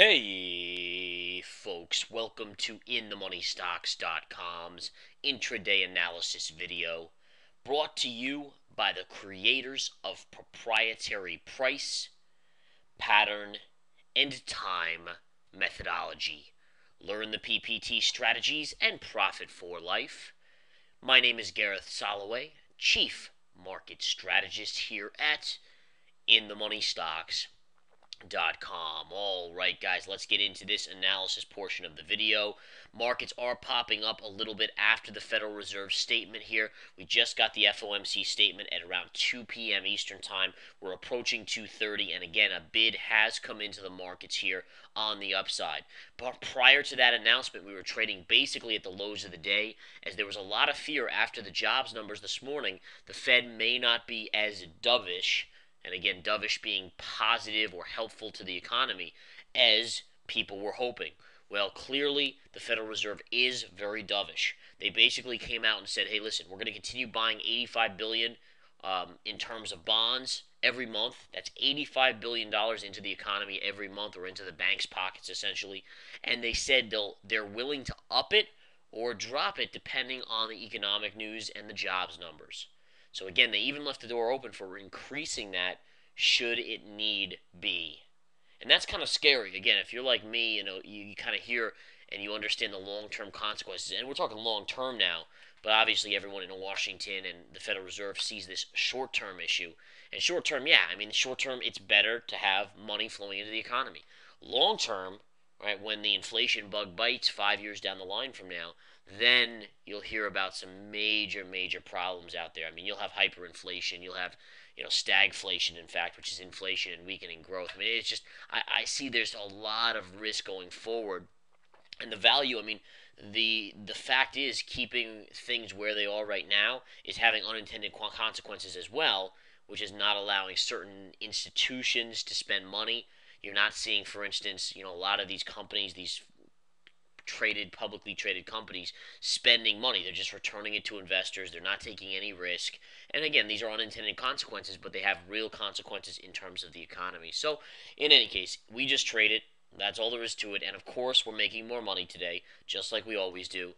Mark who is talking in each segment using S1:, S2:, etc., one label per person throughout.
S1: Hey folks, welcome to InTheMoneyStocks.com's intraday analysis video, brought to you by the creators of proprietary price, pattern, and time methodology. Learn the PPT strategies and profit for life. My name is Gareth Soloway, Chief Market Strategist here at InTheMoneyStocks.com. All right, guys, let's get into this analysis portion of the video. Markets are popping up a little bit after the Federal Reserve statement here. We just got the FOMC statement at around 2 p.m. Eastern Time. We're approaching 2:30, and again, a bid has come into the markets here on the upside. But prior to that announcement, we were trading basically at the lows of the day, as there was a lot of fear after the jobs numbers this morning. The Fed may not be as dovish, and again, dovish being positive or helpful to the economy, as people were hoping. Well, clearly, the Federal Reserve is very dovish. They basically came out and said, hey, listen, we're going to continue buying $85 billion in terms of bonds every month. That's $85 billion into the economy every month, or into the bank's pockets, essentially. And they said they're willing to up it or drop it depending on the economic news and the jobs numbers. So again, they even left the door open for increasing that should it need be. And that's kind of scary. Again, if you're like me, you kind of hear and you understand the long-term consequences. And we're talking long-term now, but obviously everyone in Washington and the Federal Reserve sees this short-term issue. And short-term, yeah, I mean, short-term, it's better to have money flowing into the economy. Long-term, right, when the inflation bug bites 5 years down the line from now, then you'll hear about some major, major problems out there. I mean, you'll have hyperinflation, you'll have, stagflation, in fact, which is inflation and weakening growth. I mean, it's just, I see there's a lot of risk going forward. And the value, I mean, the fact is, keeping things where they are right now is having unintended consequences as well, which is not allowing certain institutions to spend money. You're not seeing, for instance, a lot of these companies, these publicly traded companies, spending money. They're just returning it to investors. They're not taking any risk. And again, these are unintended consequences, but they have real consequences in terms of the economy. So, in any case, we just trade it. That's all there is to it. And of course, we're making more money today, just like we always do.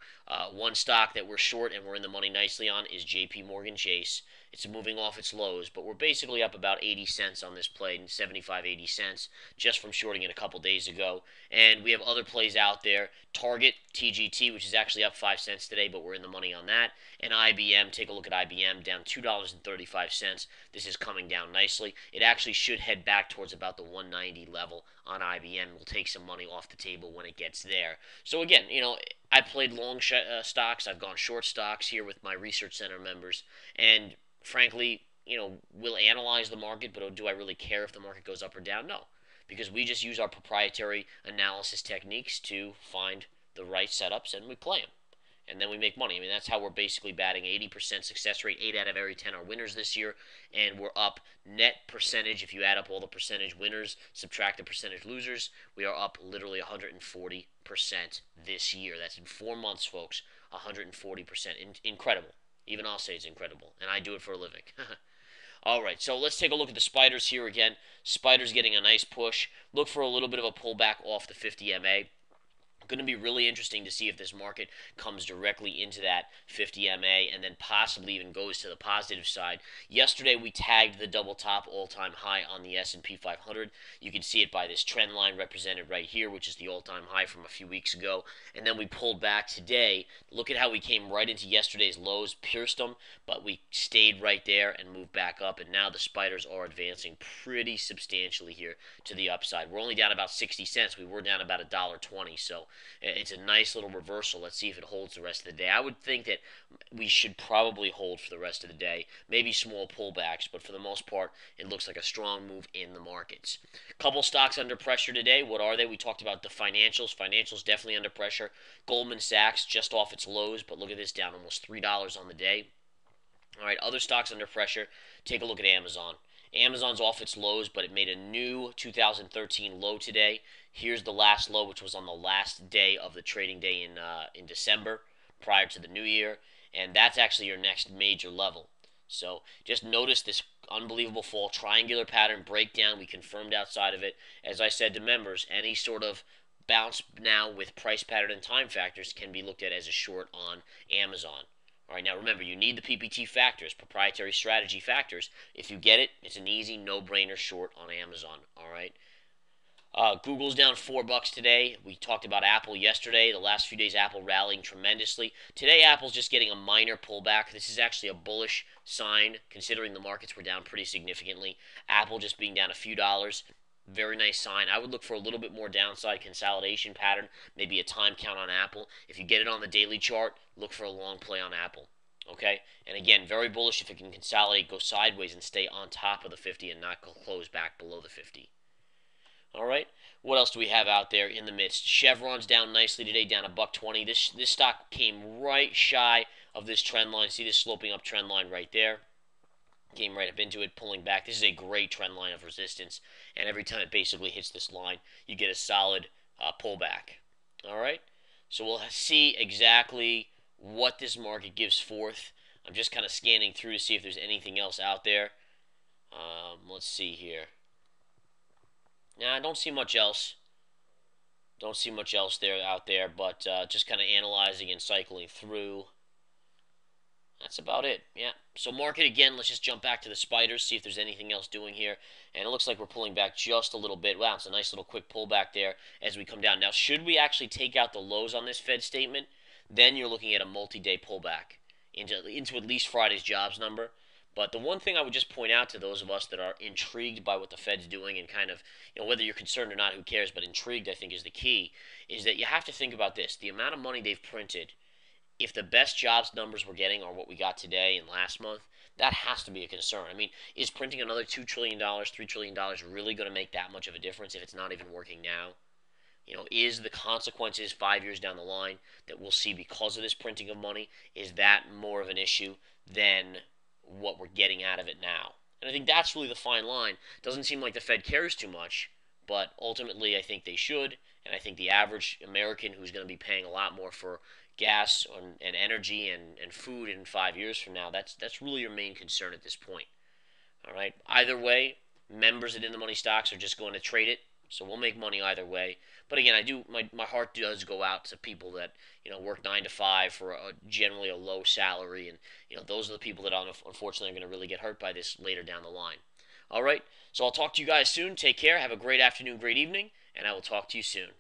S1: One stock that we're short and we're in the money nicely on is JP Morgan Chase. It's moving off its lows, but we're basically up about 80 cents on this play, 75, 80 cents, just from shorting it a couple days ago. And we have other plays out there. Target, TGT, which is actually up 5 cents today, but we're in the money on that. And IBM, take a look at IBM, down $2.35. This is coming down nicely. It actually should head back towards about the 190 level on IBM. We'll take some money off the table when it gets there. So again, I played long stocks. I've gone short stocks here with my research center members. And frankly, we'll analyze the market, but do I really care if the market goes up or down? No, because we just use our proprietary analysis techniques to find the right setups, and we play them. And then we make money. I mean, that's how we're basically batting. 80% success rate. 8 out of every 10 are winners this year. And we're up net percentage. If you add up all the percentage winners, subtract the percentage losers, we are up literally 140% this year. That's in 4 months, folks. 140%. Incredible. Even I'll say it's incredible. And I do it for a living. All right, so let's take a look at the spiders here again. Spiders getting a nice push. Look for a little bit of a pullback off the 50 MA. Going to be really interesting to see if this market comes directly into that 50 MA and then possibly even goes to the positive side. Yesterday we tagged the double top all-time high on the S&P 500. You can see it by this trend line represented right here, which is the all-time high from a few weeks ago. And then we pulled back today. Look at how we came right into yesterday's lows, pierced them, but we stayed right there and moved back up. And now the spiders are advancing pretty substantially here to the upside. We're only down about 60 cents. We were down about $1.20, so it's a nice little reversal. Let's see if it holds the rest of the day. I would think that we should probably hold for the rest of the day. Maybe small pullbacks, but for the most part, it looks like a strong move in the markets. Couple stocks under pressure today. What are they? We talked about the financials. Financials definitely under pressure. Goldman Sachs just off its lows, but look at this, down almost $3 on the day. All right, other stocks under pressure. Take a look at Amazon. Amazon's off its lows, but it made a new 2013 low today. Here's the last low, which was on the last day of the trading day in December, prior to the new year, and that's actually your next major level. So just notice this unbelievable fall, triangular pattern breakdown. We confirmed outside of it. As I said to members, any sort of bounce now with price pattern and time factors can be looked at as a short on Amazon. All right, now remember, you need the PPT factors, proprietary strategy factors. If you get it, it's an easy no-brainer short on Amazon. All right. Google's down $4 today. We talked about Apple yesterday. The last few days, Apple rallying tremendously. Today, Apple's just getting a minor pullback. This is actually a bullish sign, considering the markets were down pretty significantly. Apple just being down a few dollars. Very nice sign. I would look for a little bit more downside consolidation pattern, maybe a time count on Apple. If you get it on the daily chart, look for a long play on Apple. Okay? And again, very bullish if it can consolidate, go sideways, and stay on top of the 50 and not close back below the 50. All right. What else do we have out there in the midst? Chevron's down nicely today, down $1.20. This stock came right shy of this trend line. See this sloping up trend line right there? Came right up into it, pulling back. This is a great trend line of resistance, and every time it basically hits this line, you get a solid pullback. All right. So we'll see exactly what this market gives forth. I'm just kind of scanning through to see if there's anything else out there. Let's see here. Nah, I don't see much else. Don't see much else out there, but just kind of analyzing and cycling through. That's about it. Yeah. So market again. Let's just jump back to the spiders, see if there's anything else doing here. And it looks like we're pulling back just a little bit. Wow, it's a nice little quick pullback there as we come down. Now, should we actually take out the lows on this Fed statement, then you're looking at a multi-day pullback into at least Friday's jobs number. But the one thing I would just point out to those of us that are intrigued by what the Fed's doing and kind of, whether you're concerned or not, who cares, but intrigued, I think, is the key, is that you have to think about this. The amount of money they've printed, if the best jobs numbers we're getting are what we got today and last month, that has to be a concern. I mean, is printing another $2 trillion, $3 trillion really going to make that much of a difference if it's not even working now? Is the consequences 5 years down the line that we'll see because of this printing of money, is that more of an issue than what we're getting out of it now? And I think that's really the fine line. Doesn't seem like the Fed cares too much, but ultimately I think they should. And I think the average American who's going to be paying a lot more for gas and energy and food in 5 years from now, that's really your main concern at this point. All right. Either way, members at In the Money Stocks are just going to trade it, so we'll make money either way. But again, my heart does go out to people that work 9 to 5 for generally a low salary, and those are the people that unfortunately are going to really get hurt by this later down the line. All right. So I'll talk to you guys soon. Take care. Have a great afternoon, great evening, and I will talk to you soon.